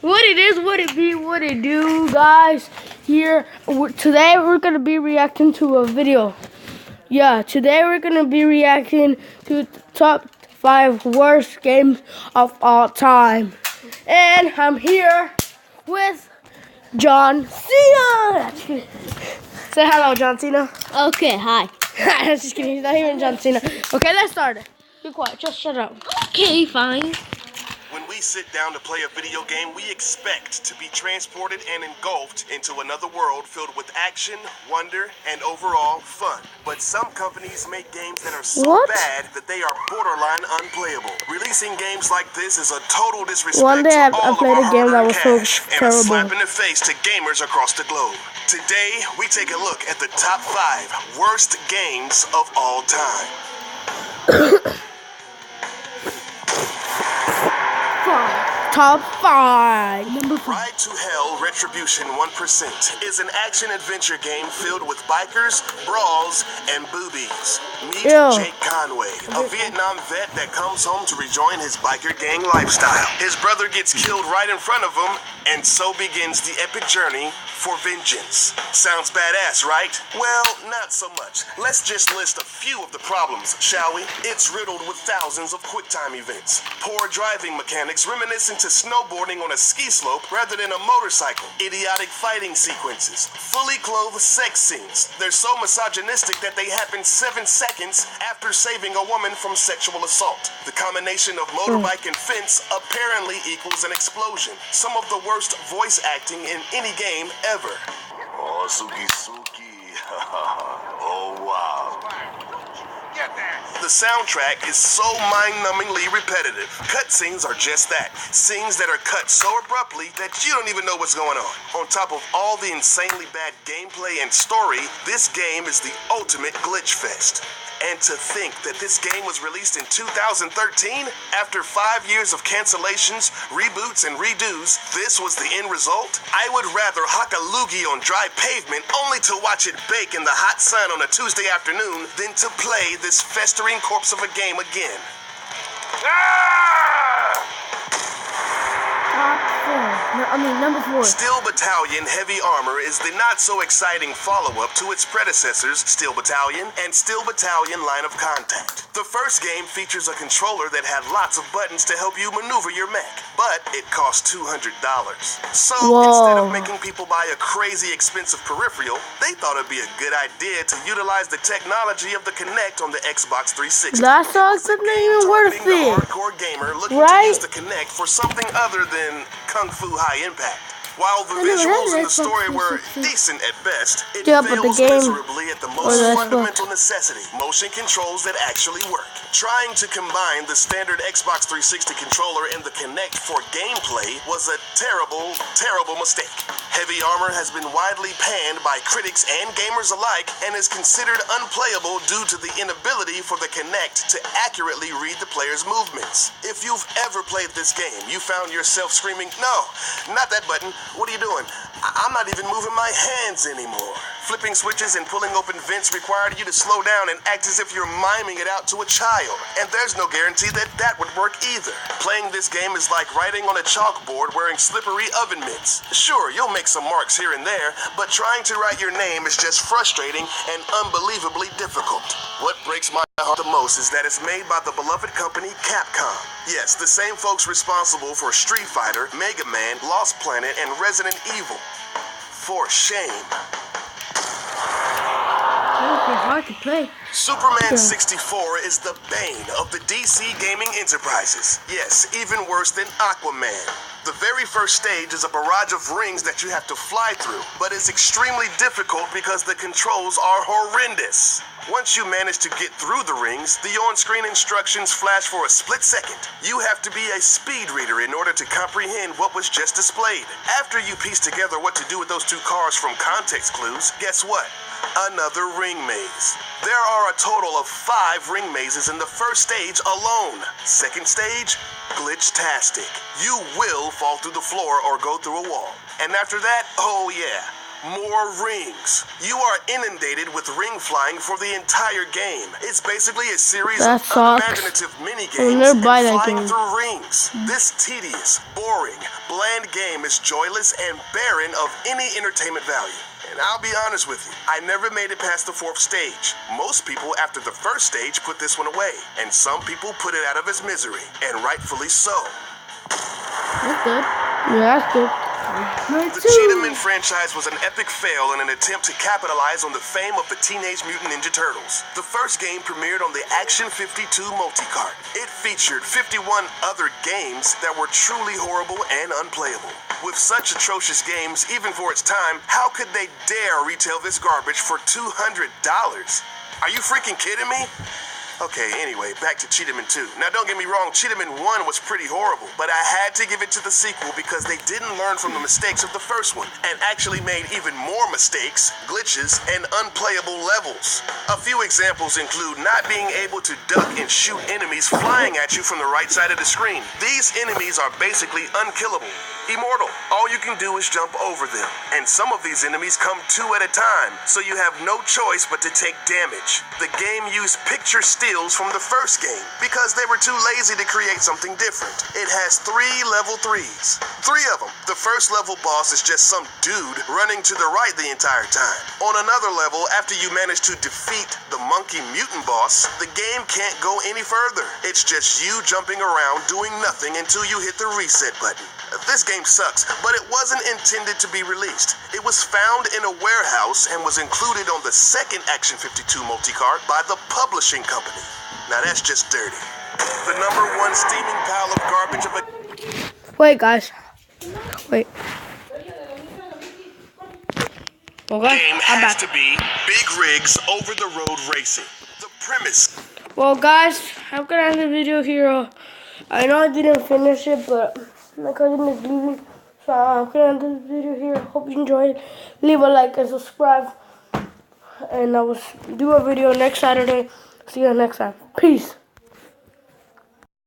What it is, what it be, what it do, guys. Today we're gonna be reacting to a video. Yeah, today we're gonna be reacting to the top 5 worst games of all time. And I'm here with John Cena. Say hello, John Cena. Okay, hi. I'm just kidding, he's not even John Cena. Okay, let's start it. Be quiet, just shut up. Okay, fine. When we sit down to play a video game, we expect to be transported and engulfed into another world filled with action, wonder, and overall fun. But some companies make games that are so bad that they are borderline unplayable. Releasing games like this is a total disrespect One day to I all played of a our game that hard-earned was so cash and a terrible. slap in the face to gamers across the globe. Today, we take a look at the top 5 worst games of all time. Top 5. Number 5. Ride to Hell Retribution 1% is an action-adventure game filled with bikers, brawls, and boobies. Meet Ew. Jake Conway, a Vietnam vet that comes home to rejoin his biker gang lifestyle. His brother gets killed right in front of him, and so begins the epic journey for vengeance. Sounds badass, right? Well, not so much. Let's just list a few of the problems, shall we? It's riddled with thousands of QuickTime events, poor driving mechanics reminiscent to snowboarding on a ski slope rather than a motorcycle, idiotic fighting sequences, fully clothed sex scenes. They're so misogynistic that they happen 7 seconds after saving a woman from sexual assault. The combination of motorbike and fence apparently equals an explosion. Some of the worst voice acting in any game ever. Oh, Suki Suki. Oh, wow. The soundtrack is so mind-numbingly repetitive. Cutscenes are just that. Scenes that are cut so abruptly that you don't even know what's going on. On top of all the insanely bad gameplay and story, this game is the ultimate glitch fest. And to think that this game was released in 2013, after 5 years of cancellations, reboots, and redos, this was the end result? I would rather hock a loogie on dry pavement only to watch it bake in the hot sun on a Tuesday afternoon than to play this festering corpse of a game again. Number 4. Steel Battalion Heavy Armor is the not-so-exciting follow-up to its predecessors, Steel Battalion and Steel Battalion Line of Contact. The first game features a controller that had lots of buttons to help you maneuver your mech, but it cost $200. So, instead of making people buy a crazy expensive peripheral, they thought it'd be a good idea to utilize the technology of the Kinect on the Xbox 360. That sounds even worth The it. hardcore gamer looking to use the Kinect for something other than Kung Fu High Impact. While the visuals and the story were decent at best, it fails miserably at the most fundamental necessity, motion controls that actually work. Trying to combine the standard Xbox 360 controller and the Kinect for gameplay was a terrible, terrible mistake. Heavy Armor has been widely panned by critics and gamers alike and is considered unplayable due to the inability for the Kinect to accurately read the player's movements. If you've ever played this game, you found yourself screaming, "No, not that button. What are you doing? I'm not even moving my hands anymore." Flipping switches and pulling open vents required you to slow down and act as if you're miming it out to a child. And there's no guarantee that that would work either. Playing this game is like writing on a chalkboard wearing slippery oven mitts. Sure, you'll make some marks here and there, but trying to write your name is just frustrating and unbelievably difficult. What breaks my heart the most is that it's made by the beloved company Capcom. Yes, the same folks responsible for Street Fighter, Mega Man, Lost Planet, and Resident Evil. For shame. Hard to play. Superman 64 is the bane of the DC gaming enterprises. Yes, even worse than Aquaman. The very first stage is a barrage of rings that you have to fly through, but it's extremely difficult because the controls are horrendous. Once you manage to get through the rings, the on-screen instructions flash for a split second. You have to be a speed reader in order to comprehend what was just displayed. After you piece together what to do with those 2 cars from context clues, guess what? Another ring maze. There are a total of 5 ring mazes in the first stage alone. Second stage, glitch-tastic. You will fall through the floor or go through a wall. And after that, oh yeah, more rings. You are inundated with ring flying for the entire game. It's basically a series That of sucks. unimaginative mini I'll games never and buy that flying game. through rings. This tedious, boring, bland game is joyless and barren of any entertainment value. And I'll be honest with you, I never made it past the 4th stage. Most people after the 1st stage put this one away, and some people put it out of its misery, and rightfully so. That's good. Yeah, that's good. The Cheetahman franchise was an epic fail in an attempt to capitalize on the fame of the Teenage Mutant Ninja Turtles. The first game premiered on the Action 52 multi-cart. It featured 51 other games that were truly horrible and unplayable. With such atrocious games, even for its time, how could they dare retail this garbage for $200? Are you freaking kidding me? Okay, anyway, back to Cheetahman 2. Now, don't get me wrong, Cheetahman 1 was pretty horrible, but I had to give it to the sequel because they didn't learn from the mistakes of the first one and actually made even more mistakes, glitches, and unplayable levels. A few examples include not being able to duck and shoot enemies flying at you from the right side of the screen. These enemies are basically unkillable. Immortal. All you can do is jump over them. And some of these enemies come 2 at a time, so you have no choice but to take damage. The game used picture stills from the first game because they were too lazy to create something different. It has 3 level 3s. 3 of them. The first level boss is just some dude running to the right the entire time. On another level, after you manage to defeat the monkey mutant boss, the game can't go any further. It's just you jumping around doing nothing until you hit the reset button. This game sucks, but it wasn't intended to be released. It was found in a warehouse and was included on the second Action 52 multi-cart by the publishing company. Now that's just dirty. The #1 steaming pile of garbage of a... Wait, guys. Wait. Okay, game I'm has back. to be big rigs over the road racing. The premise... Well, guys, I'm gonna end the video here. I know I didn't finish it, but my cousin is leaving, so I'm gonna end the video here. Hope you enjoyed. Leave a like and subscribe, and I will do a video next Saturday. See you next time. Peace.